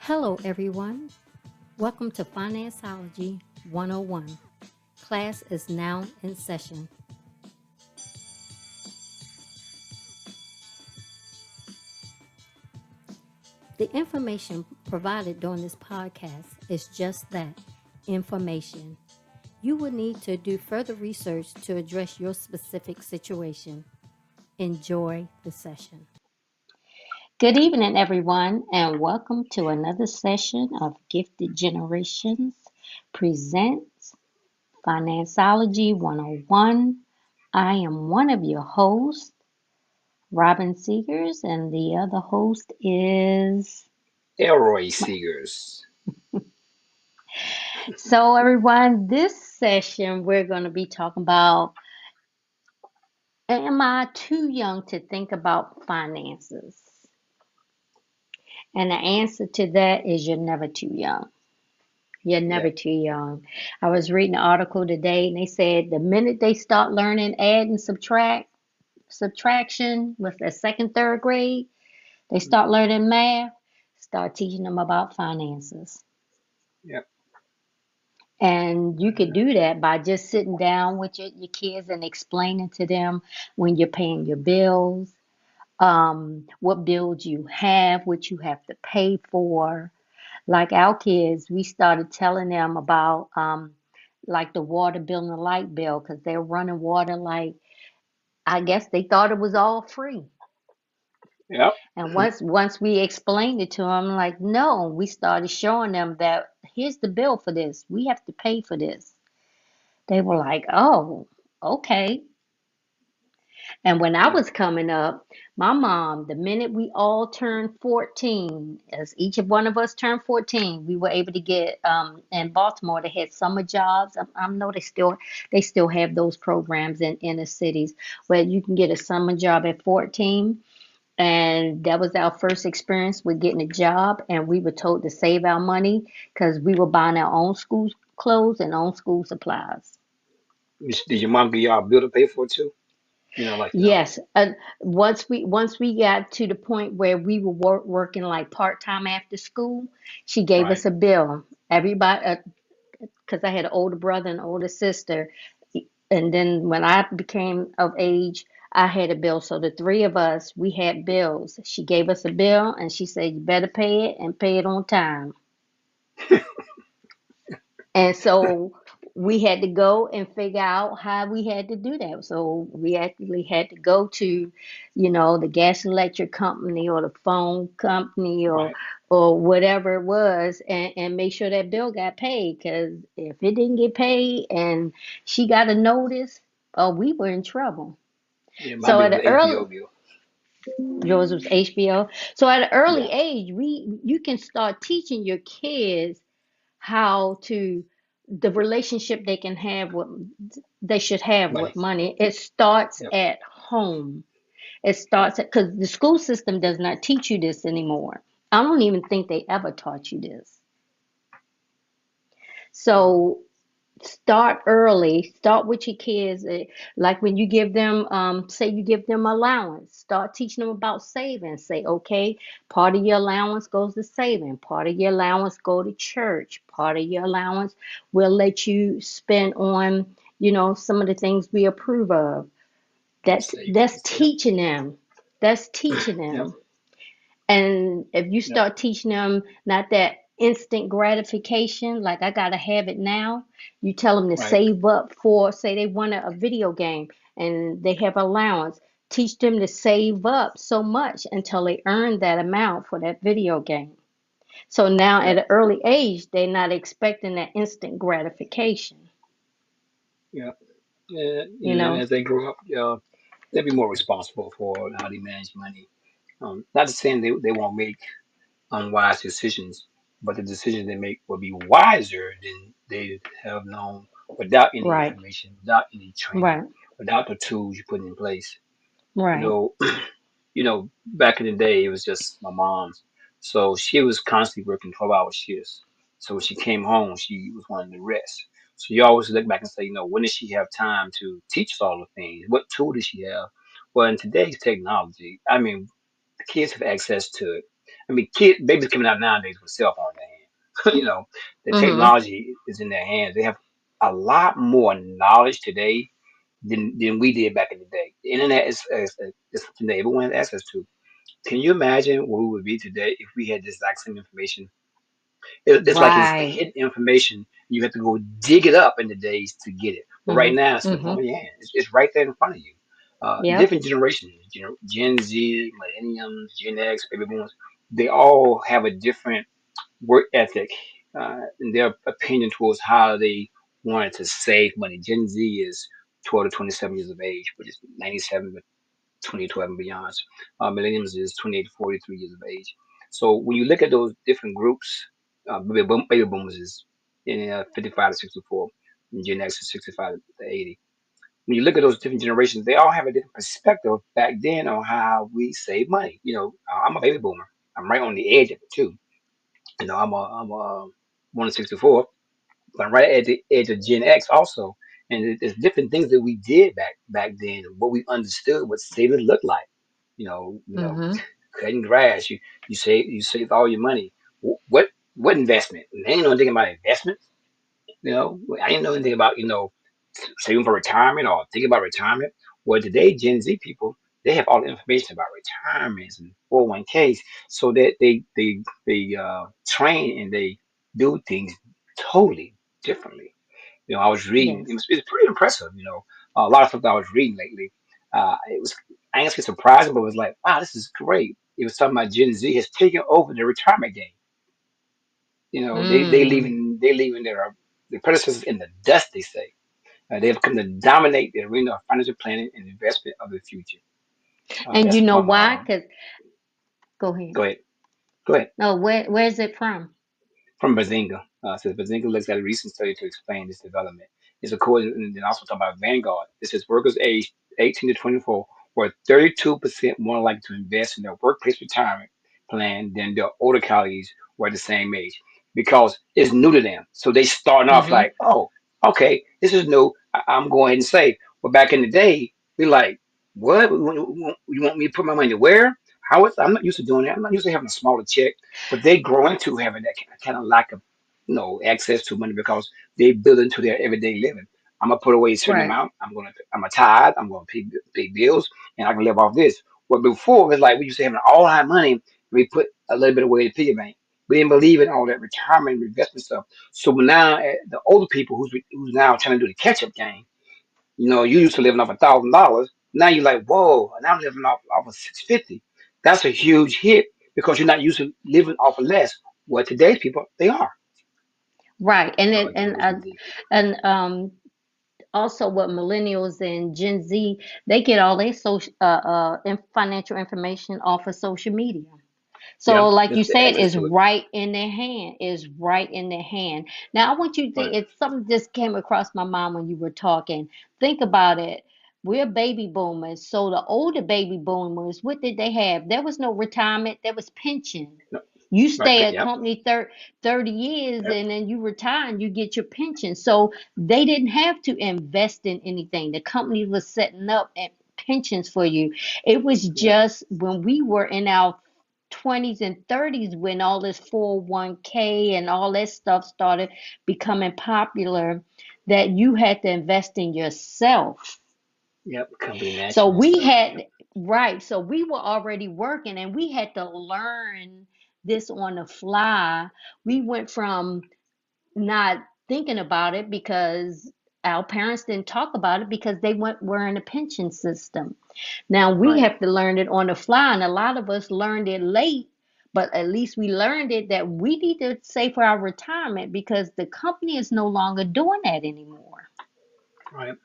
Hello, everyone. Welcome to FinanceOlogy 101. Class is now in session. The information provided during this podcast is just that information. You will need to do further research to address your specific situation. Enjoy the session. Good evening, everyone, and welcome to another session of Gifted Generations Presents FinanceOlogy 101. I am one of your hosts, Robin Seegars, and the other host is. Elroy Seegars. So, everyone, this session we're going to be talking about, am I too young to think about finances? And the answer to that is you're never too young. You're Yeah. never too young. I was reading an article today and they said the minute they start learning add and subtraction with the second, third grade, they start learning math, start teaching them about finances. Yeah. And you could do that by just sitting down with your kids and explaining to them when you're paying your bills, what bills you have, what you have to pay for. Like our kids, we started telling them about like the water bill and the light bill because they're running water like I guess they thought it was all free. Yeah. And once we explained it to them, like, no, we started showing them that here's the bill for this. We have to pay for this. They were like, oh, okay. And when I Yeah. was coming up, my mom, the minute we all turned 14, as each of one of us turned 14, we were able to get in Baltimore. They had summer jobs. I know they still have those programs in inner cities where you can get a summer job at 14. And that was our first experience with getting a job. And we were told to save our money because we were buying our own school clothes and own school supplies. Did your mom give y'all a bill to pay for it too? Like Yes, once we got to the point where we were working like part time after school, she gave right. us a bill. Everybody, because I had an older brother and older sister, and then when I became of age, I had a bill. So the three of us, we had bills. She gave us a bill, and she said, "You better pay it and pay it on time." And so we had to go and figure out how we had to do that. So we actually had to go to, the gas and electric company or the phone company or Right. whatever it was and make sure that bill got paid. Because if it didn't get paid and she got a notice, oh, we were in trouble. Yeah, my So bill at was an an early HBO bill. yours was HBO. So at an early Yeah. age, you can start teaching your kids how to the relationship they should have with Money. money. It starts Yep. at home. It Yep. starts because the school system does not teach you this anymore. I don't even think they ever taught you this. Yep. So start early. Start with your kids. Like when you give them, say you give them allowance, start teaching them about saving. Say, okay, part of your allowance goes to saving. Part of your allowance go to church. Part of your allowance will let you spend on, some of the things we approve of. That's Savings. Yep. teaching them. That's teaching Yep. them. And if you Yep. start teaching them not that instant gratification, like I gotta have it now, you tell them to Right. save up for, say they want a video game and they have allowance. Teach them to save up so much until they earn that amount for that video game. So now at Yep. an early age, they're not expecting that instant gratification, Yep. Yeah. you know? As they grow up, they'll be more responsible for how they manage money. Not to saying they won't make unwise decisions, but the decisions they make will be wiser than they have known without any Right, information, without any training, right, without the tools you put in place. You right, know, back in the day, it was just my mom's. So she was constantly working 12-hour shifts. So when she came home, she was wanting to rest. So you always look back and say, when does she have time to teach us all the things? What tool does she have? Well, in today's technology, I mean, the kids have access to it. I mean, babies coming out nowadays with cell phone in their hand. The Mm-hmm. technology is in their hands. They have a lot more knowledge today than we did back in the day. The internet is something that everyone has access to. Can you imagine where we would be today if we had this exact same information? It's like it's Right. hidden information. You have to go dig it up in the days to get it. But right now, it's in the Mm-hmm. palm of your hand. It's right there in front of you. Yep. Different generations, Gen Z, Millenniums, Gen X, baby boomers, they all have a different work ethic and their opinion towards how they wanted to save money. Gen Z is 12 to 27 years of age, which is 97 to 2012 and beyond. Millennials is 28 to 43 years of age. So when you look at those different groups, baby boomers is 55 to 64, and Gen X is 65 to 80. When you look at those different generations, they all have a different perspective back then on how we save money. I'm a baby boomer. I'm right on the edge of it too. I'm a born in '64, but I'm right at the edge of Gen X also. And there's different things that we did back then, what we understood what saving looked like. Mm-hmm. Cutting grass. You save all your money. What investment? They ain't no thinking about investments. I didn't know anything about saving for retirement or thinking about retirement. Well, today Gen Z people, they have all the information about retirements and 401ks, so that they train and they do things totally differently. I was reading. It Yes. was, it's pretty impressive. A lot of stuff that I was reading lately. It was I ain't gonna say surprising, but it was like, wow, this is great. It was talking about Gen Z has taken over the retirement game. Mm. They leaving their predecessors in the dust. They say they've come to dominate the arena of financial planning and investment of the future. And That's you know from why? Because go ahead. go ahead, go ahead. No, where's it from? From Bazinga. Says Bazinga looks at a recent study to explain this development. It's according and then also talking about Vanguard. It says workers aged 18 to 24 were 32% more likely to invest in their workplace retirement plan than their older colleagues were at the same age because it's new to them. So they starting off Mm-hmm. like, oh, okay, this is new. I'm going ahead and save. But back in the day, we like, what? You want me to put my money where? I'm not used to doing that. I'm not used to having a smaller check, but they grow into having that kind of lack of access to money because they build into their everyday living. I'm gonna put away a certain Right. amount. I'm a tithe. I'm gonna pay bills, and I can live off this. Well, before it's like we used to having all our money. We put a little bit away in the piggy bank. We didn't believe in all that retirement and investment stuff. So now the older people who's now trying to do the catch up game. You used to living off $1,000. Now you're like, whoa, now I'm living off of 650. That's a huge hit because you're not used to living off of less. Well, today's people, they are. Right. And it Generation Z. and also what millennials and Gen Z, they get all their social financial information off of social media. So, Yeah, like you just the said, access is to it. right in their hand. Is right in their hand. Now, I want you to think. Right. It's something just came across my mind when you were talking. Think about it. We're baby boomers. So the older baby boomers, what did they have? There was no retirement. There was pension. No, You right. stay at Yep. company 30 years Yep. and then you retire and you get your pension. So they didn't have to invest in anything. The company was setting up pensions for you. It was Yep. just when we were in our 20s and 30s when all this 401k and all that stuff started becoming popular that you had to invest in yourself. Yep. Company So matching and we stuff. Yep. had, right, so we were already working and we had to learn this on the fly. We went from not thinking about it because our parents didn't talk about it because they were in a pension system. Now we Right. have to learn it on the fly, and a lot of us learned it late, but at least we learned it that we need to save for our retirement because the company is no longer doing that anymore. Right.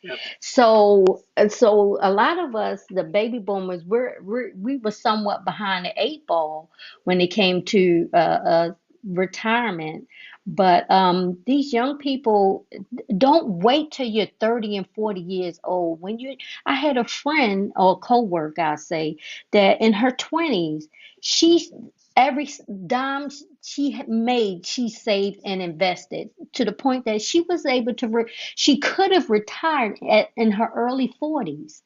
Yep. So a lot of us, the baby boomers, we were somewhat behind the eight ball when it came to retirement. But these young people don't wait till you're 30 and 40 years old. I had a friend or coworker, I say, that in her 20s, she every dime she had made, she saved and invested to the point that she was able to she could have retired in her early 40s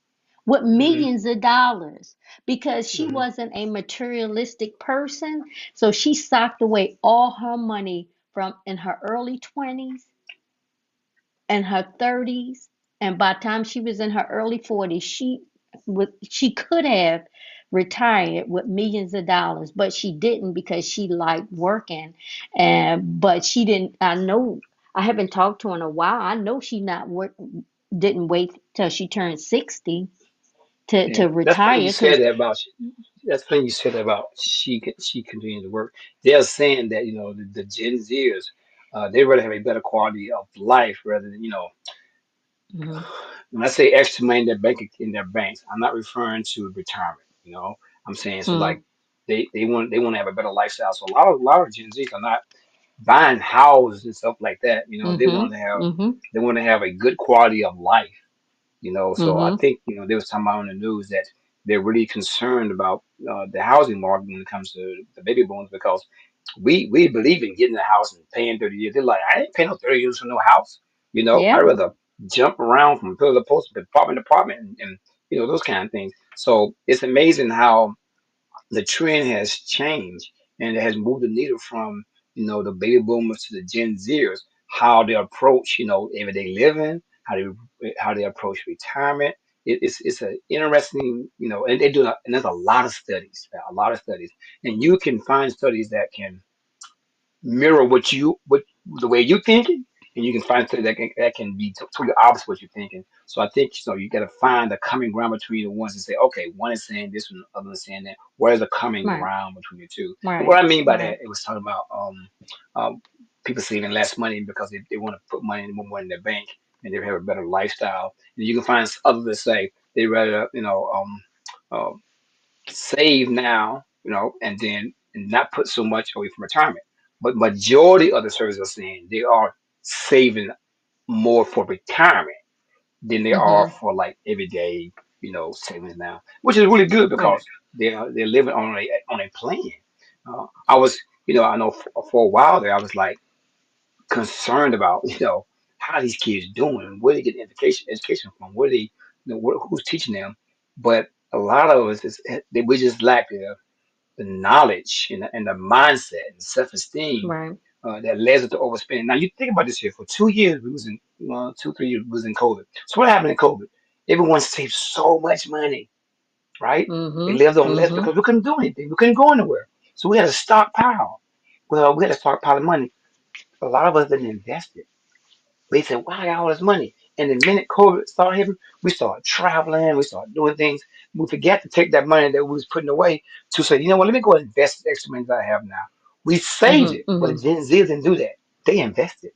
with Hmm. millions of dollars because she Hmm. wasn't a materialistic person. So she socked away all her money from in her early 20s and her 30s, and by the time she was in her early 40s, she could have retired with millions of dollars, but she didn't because she liked working. And but she didn't. I know I haven't talked to her in a while. I know she not work didn't wait till she turned 60 Yeah, to that's funny retire you said because that about. That's funny you said that about she continued to work. They're saying that the Gen Zers, they rather have a better quality of life rather than hmm when I say extra money in their in their banks, I'm not referring to retirement. I'm saying so hmm like they want to have a better lifestyle. So a lot of Gen Zs are not buying houses and stuff like that. They hmm want to have hmm they want to have a good quality of life. So I hmm think they was talking about on the news that they're really concerned about the housing market when it comes to the baby boomers because we believe in getting a house and paying 30 years. They're like, I ain't paying no 30 years for no house. I'd yeah, rather jump around from pillar to post, apartment to apartment, and those kind of things. So it's amazing how the trend has changed and it has moved the needle from the baby boomers to the Gen Zers, how they approach everyday living, how they approach retirement. It's an interesting and and there's a lot of studies, and you can find studies that can mirror what the way you're thinking, and you can find something that can be totally opposite what you're thinking. So I think you got to find the common ground between the ones that say, okay, one is saying this, one the other is saying that. Where's the common right, ground between the two? And what right, I mean by right. that, it was talking about people saving less money because they want to put more money in their bank and they have a better lifestyle. And you can find others that say they rather uh, save now, and not put so much away from retirement. But majority of the surveys are saying they are saving more for retirement than they are hmm for like everyday, savings now, which is really good right. because they're living on a plan. I was, I know for a while there, I was like concerned about, how these kids doing, where they get education from, where they, who's teaching them. But a lot of us we just lack the knowledge and the mindset and self-esteem Right. that led us to overspend. Now you think about this here. For 2 years, we was in 2, 3 years we was in COVID. So what happened in COVID? Everyone saved so much money, right? They Mhm. lived on less Mhm. because we couldn't do anything. We couldn't go anywhere. So we had a stockpile. Well, we had a stockpile of money. A lot of us didn't invest it. We said, "Why I got all this money?" And the minute COVID started hitting, we started traveling, we started doing things. We forgot to take that money that we was putting away to say, you know what, let me go invest the extra money that I have now. We saved Mhm. it, but the Mhm. Gen Z didn't do that. They invested.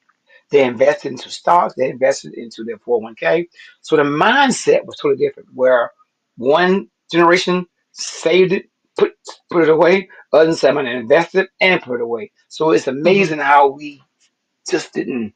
They invested into stocks. They invested into their 401k. So the mindset was totally different. Where one generation saved it, put put it away. Others said, "I'm going to invest it and put it away." So it's Mhm. amazing how we just didn't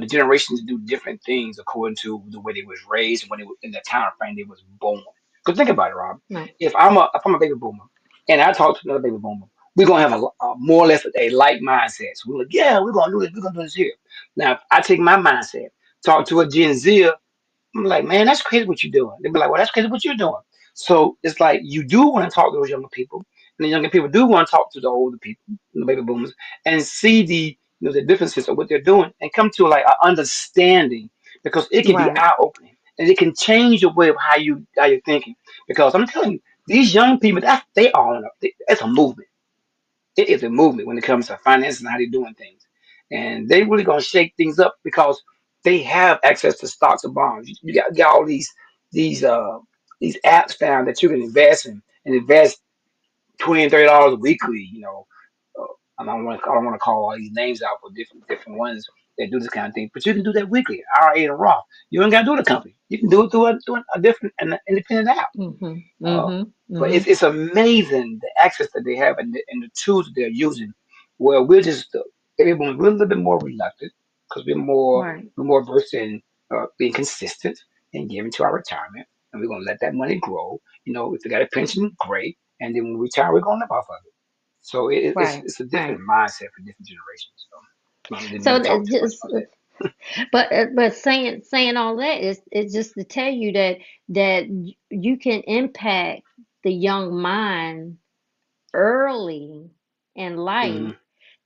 the generations do different things according to the way they was raised and when they were in the time frame they was born. Because think about it, Rob. Right. If I'm a baby boomer and I talk to another baby boomer, we're gonna have a more or less a like mindset. So we're like, yeah, we're gonna do this, we're gonna do this here. Now, if I take my mindset, talk to a Gen Z, I'm like, man, that's crazy what you're doing. They'd be like, well, that's crazy what you're doing. So it's like you do want to talk to those younger people, and the younger people do want to talk to the older people, the baby boomers, and see the differences of what they're doing, and come to like an understanding because it can be Right. eye opening and it can change your way of how you're thinking. Because I'm telling you, these young people, they are it's a movement. It is a movement when it comes to finance and how they're doing things. And they really gonna shake things up because they have access to stocks and bonds. You got all these uh these apps found that you can invest in and invest $20 and $30 weekly. Uh, I don't want to call all these names out for different ones that do this kind of thing, but you can do that weekly. IRA and Roth. You ain't got to do the company. You can do it through a different an independent app. Mhm. Uh, Mhm. but it's Mhm. it's amazing the access that they have and the tools that they're using. Well, we're just everyone's we're a little bit more reluctant because Right. we're more versed in being consistent and giving to our retirement, and we're gonna let that money grow. If we got a pension, great, and then when we retire, we're gonna live off of it. So it's Right. it's a Right. different mindset for different generations. So I didn't So mean to talk that too much just about that. But saying all that is just to tell you that you can impact the young mind early in life Hmm.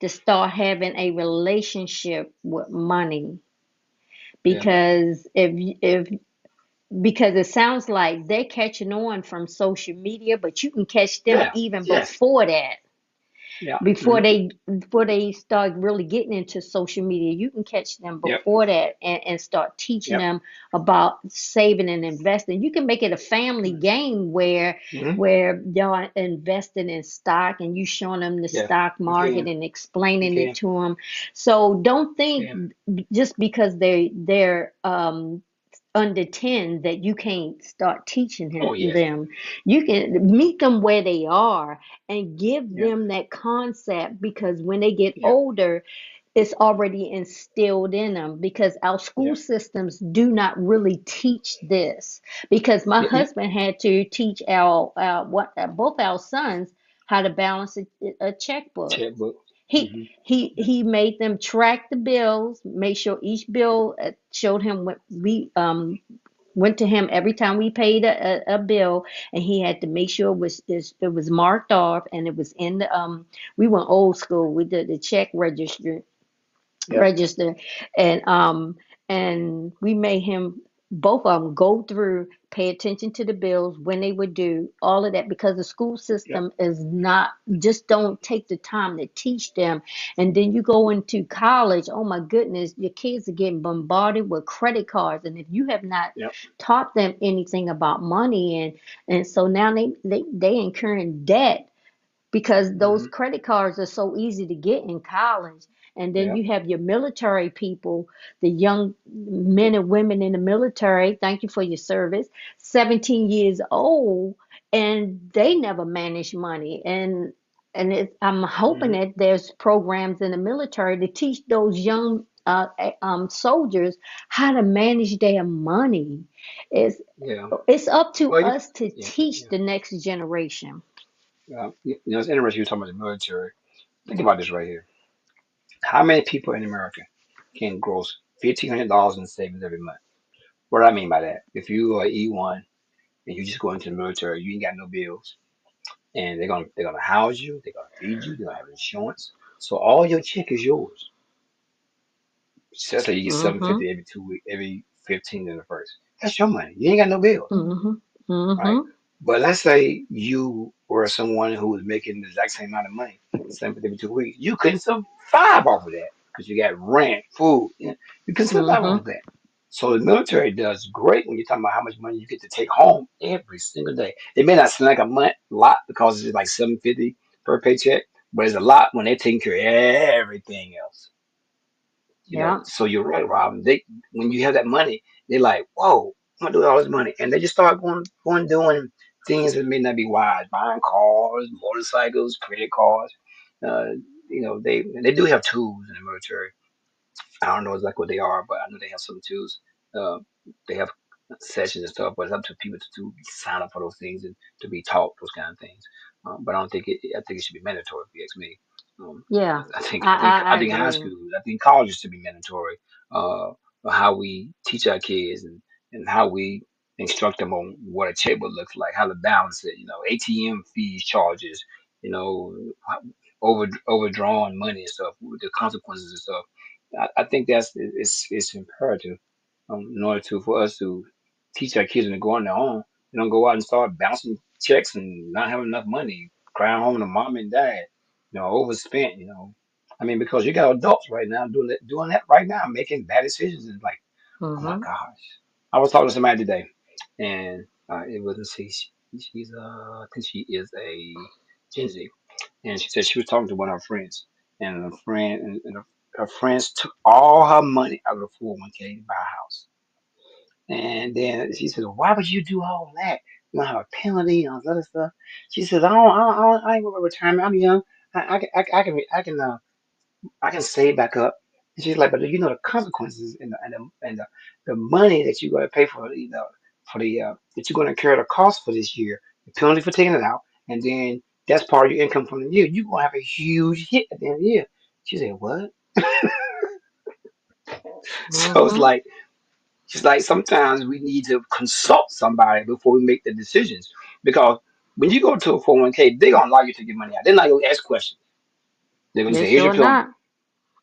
to start having a relationship with money, Yeah. because if because it sounds like they're catching on from social media, but you can catch them Yeah. even Yes. before that, Yeah. before Hmm. they start really getting into social media. You can catch them Yep. before that, and start teaching Yep. them about saving and investing. You can make it a family game Hmm. where y'all investing in stock, and you showing them the Yeah. stock You market can. and You explaining it can. to them. So don't think Can. just because they're under 10 that you can't start teaching Oh yes. them. You can meet them where they are and give Yep. them that concept, because when they get Yep. older, it's already instilled in them, because our school Yep. systems do not really teach this. Because my Yeah. husband had to teach both our sons how to balance a checkbook. Checkbook. he Hmm. he made them track the bills, made sure each bill showed him what we went to him every time we paid a bill, and he had to make sure it was marked off, and it was in the we went old school. We did the check Yep. register, and we made him, both of them, go through, pay attention to the bills when they were due, all of that, because the school Yep. system is not, just don't take the time to teach them. And then you go into college, oh my goodness, your kids are getting bombarded with credit cards, and if you have not Yep. taught them anything about money, and so now they incurring debt, because those Hmm. credit cards are so easy to get in college. And then Yep. you have your military people, the young men and women in the military, thank you for your service, 17 years old, and they never manage money. I'm hoping Hmm. that there's programs in the military to teach those young soldiers how to manage their money. It's, Yeah. it's up to Well, you. us to Yeah. teach Yeah. the next generation. It's interesting you talking about the military. Think about this right here. How many people in America can gross $1,500 in savings every month? What do I mean by that? If you are E1 and you just go into the military, you ain't got no bills, and they're gonna house you, they're gonna feed you, they're gonna have insurance. So all your check is yours. So let's say you get Mm-hmm. 750 every 2 weeks, every 15 in the first. That's your money. You ain't got no bills, Mm-hmm. right? Mm-hmm. But let's say you were someone who was making the exact same amount of money, 750 every 2 weeks. You couldn't survive off of that because you got rent, food. You couldn't survive off Mm-hmm. of that. So the military does great when you're talking about how much money you get to take home every single day. It may not seem like lot because it's like 750 per paycheck, but it's a lot when they're taking care of everything else. Yeah. So you're right, Robin. They when you have that money, they're like, "Whoa, I'm gonna do all this money," and they just start going doing things that may not be wise, buying cars, motorcycles, credit cards. Uh, they do have tools in the military. I don't know exactly what they are, but I know they have some tools. Uh, they have sessions and stuff, but it's up to people to sign up for those things and to be taught those kind of things. But I don't think I think it should be mandatory if you ask me. Um, Yeah. I think I, I think I, I I think high agree. school, I think colleges should be mandatory. How we teach our kids and how we instruct them on what a checkbook looks like, how to balance it. ATM fees, charges. You know, overdrawn money and stuff, the consequences and stuff. I think it's imperative in order to for us to teach our kids when they go on their own. They don't go out and start bouncing checks and not having enough money, crying home to mom and dad, overspent. I mean, because you got adults right now doing that right now, making bad decisions. And like, oh my Mm-hmm. gosh. I was talking to somebody today, and it wasn't she's I think she is a Gen Z, and she said she was talking to one of her friends, and her friends took all her money out of the 401k to buy a house. And then she said, "Why would you do all that? You don't have a penalty and all this other stuff." She says, I ain't going to retirement. I'm young. I can save back up." And she's like, "But the consequences and the money that you're going to pay for that you're going to incur the cost for this year, the penalty for taking it out, and then that's part of your income from the year. You're going to have a huge hit at the end of the year." She said, "What?" So Mm-hmm. it's like sometimes we need to consult somebody before we make the decisions. Because when you go to a 401k, they're gonna allow you to take your money out. They're not gonna ask questions. They're gonna They say, "Here's your sure pill." not.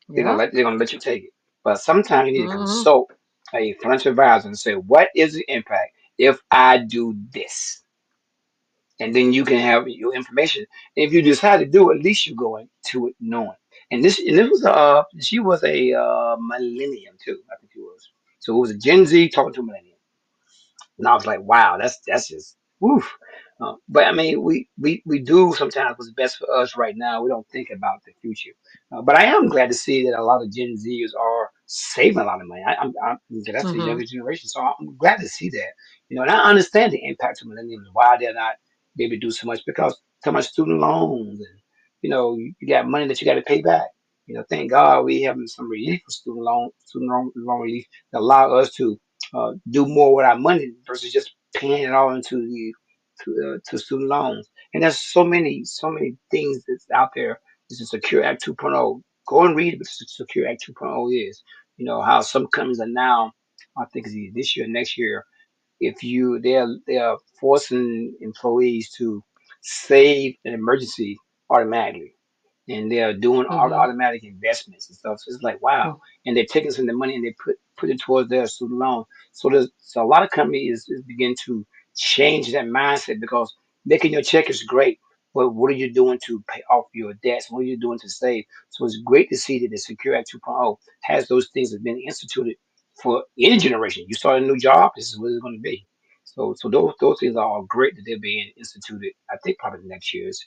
Yep. They're gonna let you take it. But sometimes you need to Mm-hmm. consult a financial advisor and say, "What is the impact if I do this?" And then you can have your information. And if you decide to do it, at least you go into it knowing. And this was she was a millennium too. I think she was. So it was a Gen Z talking to a millennium. And I was like, wow, that's just woof. But I mean, we do sometimes what's best for us right now. We don't think about the future. But I am glad to see that a lot of Gen Zers are saving a lot of money. That's the Mm-hmm. younger generation, so I'm glad to see that. And I understand the impact of millennials, why they're not able to do so much because so much student loans, and you got money that you got to pay back. Thank God we having some relief for student loan relief that allow us to do more with our money versus just paying it all into to student loans. And there's so many things that's out there. This is Secure Act 2.0. Go and read what Secure Act 2.0 is. How some companies are now, I think it's either this year or next year, if they are forcing employees to save an emergency automatically, and they're doing Mm-hmm. automatic investments and stuff. So it's like wow, and they're taking some of the money and they put it towards their student loan. So a lot of companies is begin to change that mindset because making your check is great, but what are you doing to pay off your debts? What are you doing to save? So it's great to see that the Secure Act 2.0 has those things that have been instituted for any generation. You start a new job, this is what it's going to be. So those things are all great that they're being instituted. I think probably next year is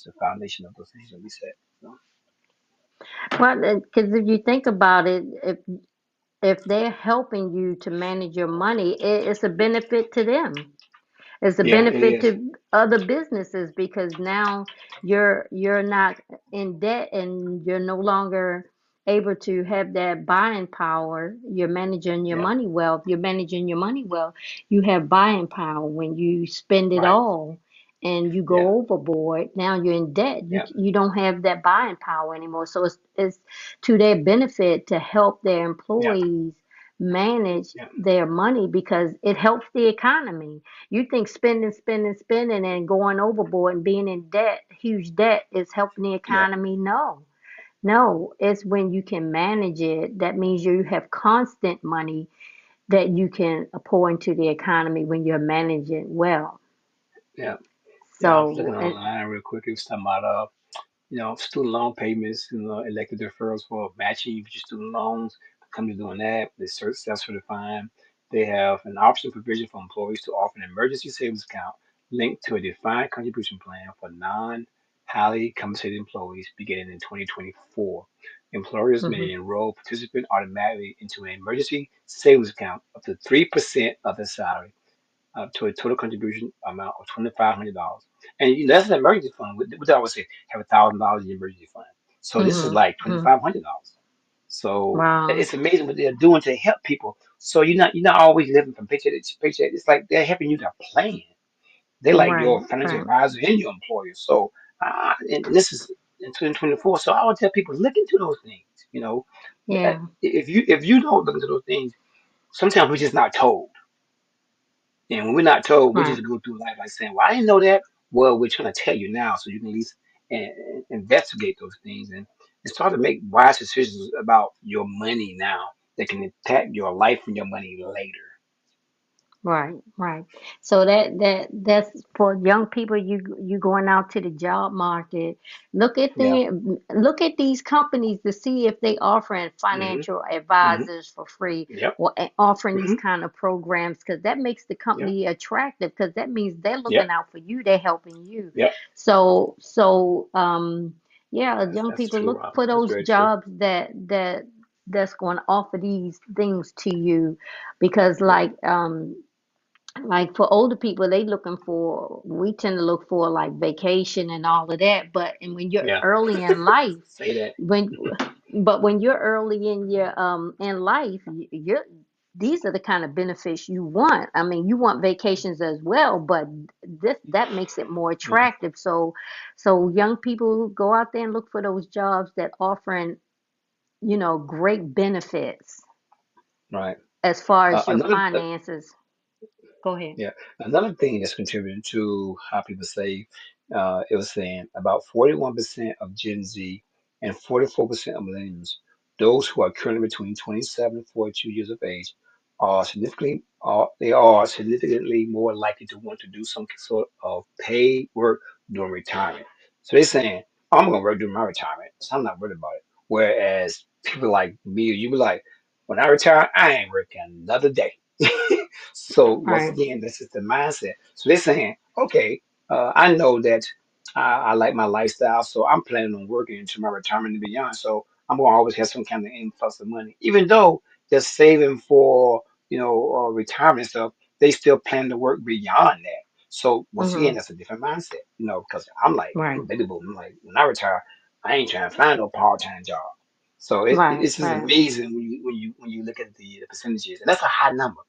the foundation of those things that we said. So, Well, because if you think about it, if they're helping you to manage your money, it's a benefit to them. It's a yeah, it benefit is. to other businesses because now you're not in debt and you're no longer able to have that buying power. You're managing your Yeah, money well. If you're managing your money well, you have buying power. When you spend it right. all and you Yeah, go overboard, now you're in debt. You yeah, you don't have that buying power anymore. So it's to their benefit to help their yeah, employees manage yeah, their money because it helps the economy. You think spending, spending, spending, and going overboard and being in debt, huge debt, is helping the yeah, economy? No, no. It's when you can manage it. That means you have constant money that you can pour into the economy when you're managing well. yeah. Yeah, I was So, looking online real quick. It was talking about student loan payments, elected deferrals for matching your student loans. Companies doing that. They self-certifying. They have an option provision for employees to offer an emergency savings account linked to a defined contribution plan for non-highly compensated employees beginning in 2024. Employers mhm, may enroll participant automatically into an emergency savings account up to 3% of their salary to a total contribution amount of $2,500. And that's an emergency fund. What I would say, have $1,000 in your emergency fund. So this is mhm, like mhm. $2,500. So Wow. it's amazing what they're doing to help people. So you're not always living from paycheck to paycheck. It's like they're helping you to plan. They're like Right, your financial right. advisor and your employer. So and this is in 2024. So I would tell people look into those things. Yeah, If you don't look into those things, sometimes we're just not told. And when we're not told, we right. just go through life like saying, "Well, I didn't know that." Well, we're trying to tell you now, so you can at least investigate those things and start to make wise decisions about your money now that can impact your life and your money later. Right, right. So that's for young people. You going out to the job market. Yeah. Look at these companies to see if they offering Hmm. financial Hmm. advisors for free Yep. or offering these Hmm. kind of programs because that makes the Yep. company attractive because that means they're Yep. looking out for you. They're helping you. Yep. So yeah, That's young that's people true, look Rob. for That's those very true. jobs that's going to offer these things to you because Yeah. like for older people they looking for we tend to look for like vacation and all of that and when you're Yeah. early in life Say that. when but when you're early in your in life you're these are the kind of benefits you want. I mean, you want vacations as well, but this that makes it more Yeah. attractive. So young people go out there and look for those jobs that offering, great benefits. Right. as far as your Another finances. Go ahead. Yeah, another thing that's contributing to how people save, it was saying about 41% of Gen Z and 44% of millennials, those who are currently between 27 and 42 years of age, they are significantly more likely to want to do some sort of paid work during retirement. So they're saying, I'm gonna work during my retirement, so I'm not worried about it. Whereas people like me or you be like, when I retire, I ain't working another day. So once Right. again, this is the mindset. So they're saying, okay, I know that I like my lifestyle, so I'm planning on working into my retirement and beyond. So I'm gonna always have some kind of influx of money, even though they're saving for retirement stuff. They still plan to work beyond that. So once again, Mm-hmm. that's a different mindset, because I'm like, I'm Right. a baby boomer. I'm like, when I retire, I ain't trying to find no part-time job. So Right. it's just Right. amazing when you look at the percentages, and that's a high number.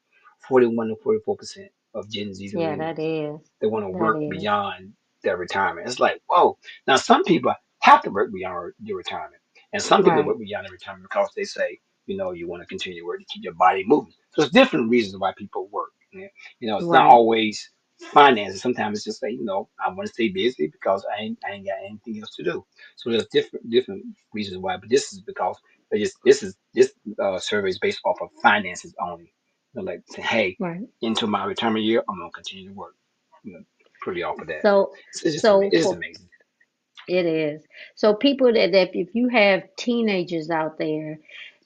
41 to 44% of Gen Zs and Yeah, that millennials. is. They want to That work is. beyond their retirement. It's like, whoa. Now, some people have to work beyond your retirement. And some people Right. work beyond their retirement because they say, you want to continue to work to keep your body moving. So it's different reasons why people work. Yeah. It's not Right. always finances. Sometimes it's just say, I want to stay busy because I ain't got anything else to do. So there's different reasons why. But this is because this survey is based off of finances only. Like say, hey, Right. into my retirement year, I'm gonna continue to work. You know, Pretty off of that. So so It's just for amazing. It is. So people that if you have teenagers out there,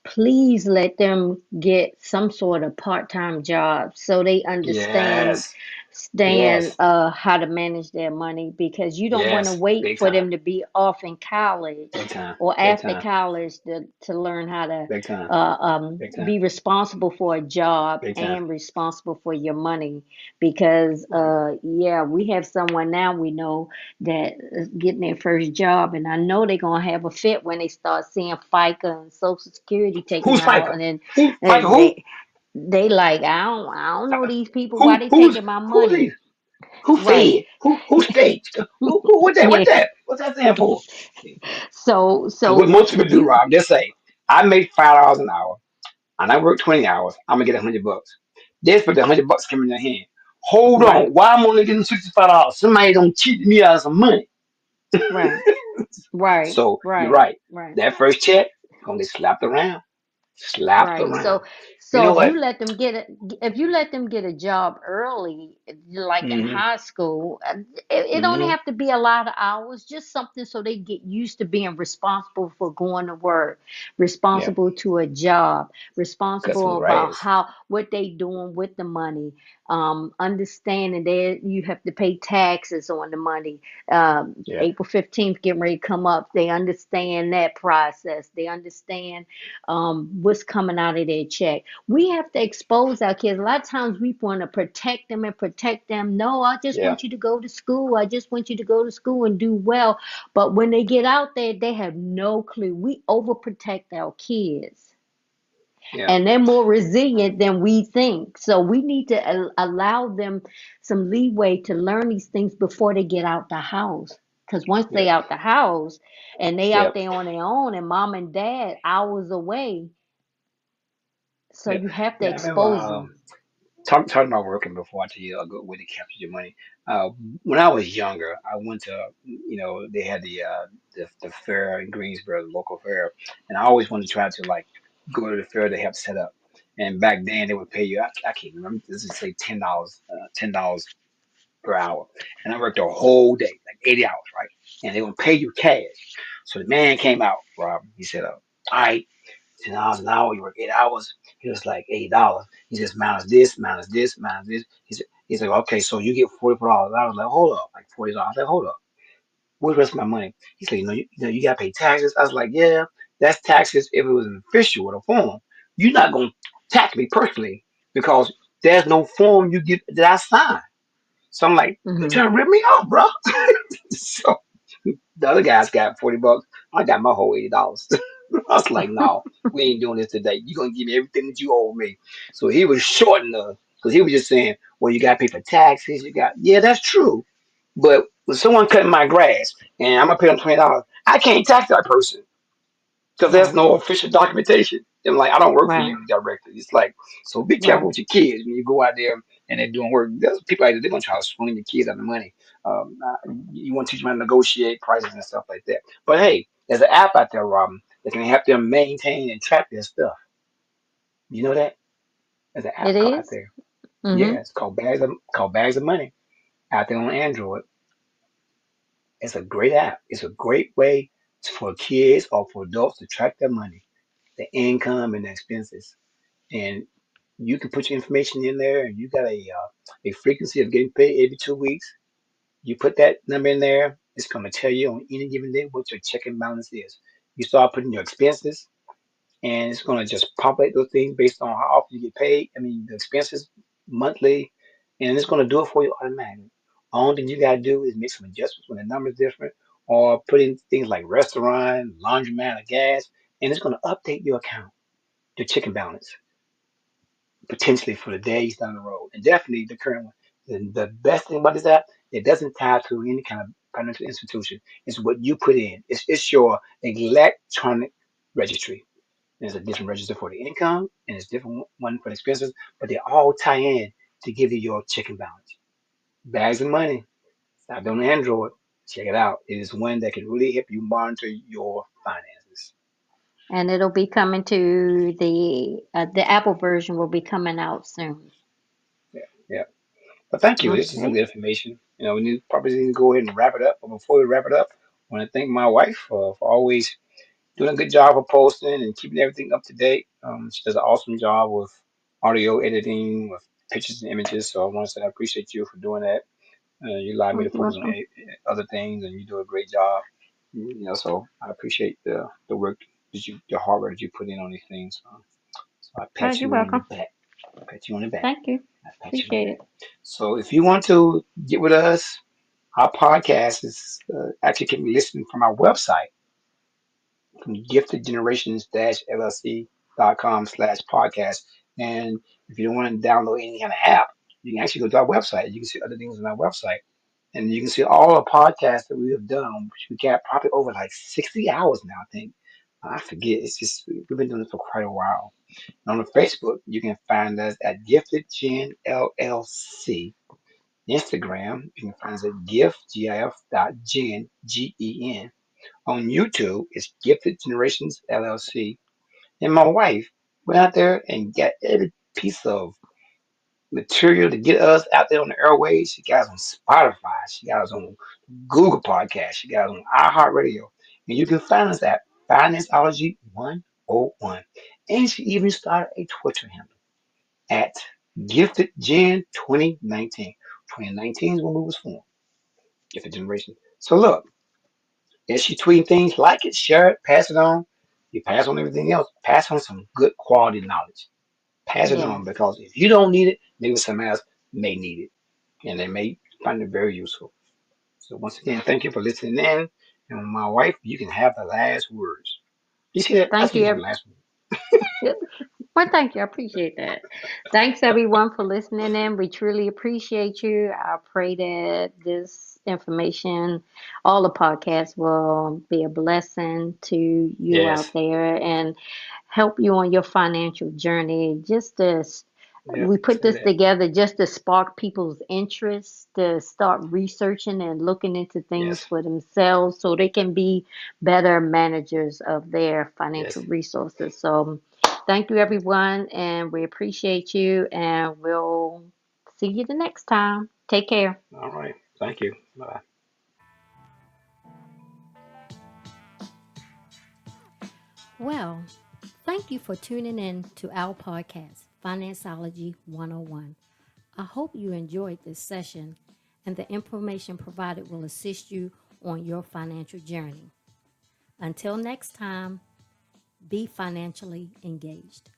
please let them get some sort of part-time job so they understand Yes, stand yes, how to manage their money, because you don't want to yes. wait Big for time, them to be off in college big time, or big after time, college to learn how to big time, big time, be responsible for a job big time. and responsible for your money, because Right. yeah, we have someone now we know that is getting their first job, and I know they're gonna have a fit when they start seeing FICA and Social Security taken Who's out, FICA? and then Who FICA? and Who? they like, I don't know these people, why Who? they taking my Who's money. he? Who Right. fed? Who staged? Who? What that? What Yeah. that? What's that stand for? Because what So most people do, you Rob, they say, I make $5 an hour and I work 20 hours. I'm gonna get $100. This for the $100 coming in your hand. Hold on, right, why I'm only getting $65? Somebody don't cheat me out of some money. right, right, So you're right, right. right. That first check gonna get slapped around, slapped Right. around. You So know if what? you let them get if you let them get a job early, like in Mm-hmm. high school, it don't Mm-hmm. have to be a lot of hours, just something so they get used to being responsible for going to work, Yeah, responsible to a job, responsible customer about raise. how what they doing with the money, understanding that you have to pay taxes on the money. Yeah, April 15th getting ready to come up. They understand that process. They understand what's coming out of their check. We have to expose our kids. A lot of times we want to protect them and protect them. No, I just yeah, want you to go to school. I just want you to go to school and do well. But when they get out there, they have no clue. We overprotect our kids, yeah, and they're more resilient than we think. So we need to allow them some leeway to learn these things before they get out the house. Because once yeah, they out the house and they yeah, out there on their own and mom and dad hours away, so yeah. you have to Yeah, I remember expose them. talking about working before I tell you a good way to capture your money. Uh, when I was younger, I went to, they had the fair in Greensboro, the local fair, and I always wanted to try to like go to the fair they have set up. And back then they would pay you, I can't remember, this is say $10 per hour. And I worked a whole day, like 80 hours, right? And they would pay you cash. So the man came out, Rob. He said, all right, $10 an hour, you work 8 hours. He was like $80. He says, minus this, minus this, minus this. He's like, okay, so you get $44. I was like, hold up, like $40. I was like, hold up. Where's the rest of my money? He's like, you gotta pay taxes. I was like, yeah, that's taxes if it was an official with a form. You're not gonna tax me personally because there's no form you get that I sign. So I'm like, you Hmm. trying to rip me off, bro? So the other guys got $40. I got my whole $80. I was like, no, we ain't doing this today. You're gonna give me everything that you owe me. So he was shorting us because he was just saying, well, you gotta pay for taxes, yeah, that's true. But when someone cutting my grass and I'm gonna pay them $20, I can't tax that person because there's Right. no official documentation. I'm like, I don't work for Right. you directly. It's like, so be careful Right. with your kids when you go out there and they're doing work. There's people out there, they're going to try to swing your kids out of money. You want to teach them how to negotiate prices and stuff like that. But hey, there's an app out there, Robin, that can help them maintain and track their stuff. You know that? There's an It app out is. there. Yeah, Mm-hmm. it's called Bags of Money out there on Android. It's a great app. It's a great way for kids or for adults to track their money, the income and the expenses. And you can put your information in there, and you got a frequency of getting paid every 2 weeks. You put that number in there, it's going to tell you on any given day what your checking balance is. You start putting your expenses, and it's going to just populate those things based on how often you get paid. I mean, the expenses monthly, and it's going to do it for you automatically. All thing you got to do is make some adjustments when the number's different, or put in things like restaurant, laundromat, or gas, and it's going to update your account, your checking balance, potentially for the days down the road, and definitely the current one. The best thing about this app, it doesn't tie to any kind of financial institution. It's what you put in. It's your electronic registry. There's a different register for the income, and it's different one for the expenses, but they all tie in to give you your checking balance. Bags of money. It's out on Android. Check it out. It is one that can really help you monitor your finances. And it'll be coming to the Apple version will be coming out soon. Yeah, yeah. But thank you. This is some Okay. good information. We probably need to go ahead and wrap it up. But before we wrap it up, I want to thank my wife for always doing a good job of posting and keeping everything up to date. She does an awesome job with audio editing, with pictures and images. So I want to say I appreciate you for doing that. You allow me Oh, to you're focus on welcome. other things, and you do a great job. So I appreciate the work the hard work that you put in on these things. So I Oh, pat you're you on your welcome. back. I pat you on the back. Thank you. I pat you on the Appreciate back. it. So if you want to get with us, our podcast is actually can be listened from our website from giftedgenerations-llc.com/podcast. And if you don't want to download any kind of app, you can actually go to our website. You can see other things on our website. And you can see all the podcasts that we have done. We got probably over like 60 hours now, I think. I forget. It's just, we've been doing this for quite a while. And on Facebook, you can find us at Gifted Gen LLC. Instagram, you can find us at gif.gen, Gen. On YouTube, it's Gifted Generations LLC. And my wife went out there and got every piece of material to get us out there on the airways. She got us on Spotify. She got us on Google Podcast. She got us on iHeartRadio. And you can find us at FinanceOlogy 101. And she even started a Twitter handle at Gifted Gen 2019. 2019 is when we was formed. Gifted Generation. So look, as she tweeting things, like it, share it, pass it on. You pass on everything else. Pass on some good quality knowledge. Pass it on Yes. because if you don't need it, maybe somebody else may need it and they may find it very useful. So once again, thank you for listening in. And my wife, you can have the last words. You see that? That's Thank what you have you. the last word. Well, thank you. I appreciate that. Thanks everyone for listening in. We truly appreciate you. I pray that this information, all the podcasts will be a blessing to you Yes. out there and help you on your financial journey. Yep. We put Say this that. together just to spark people's interest to start researching and looking into things Yes. for themselves so they can be better managers of their financial Yes. resources. So, thank you, everyone, and we appreciate you, and we'll see you the next time. Take care. All right. Thank you. Bye. Well, thank you for tuning in to our podcast, FinanceOlogy 101. I hope you enjoyed this session and the information provided will assist you on your financial journey. Until next time, be financially engaged.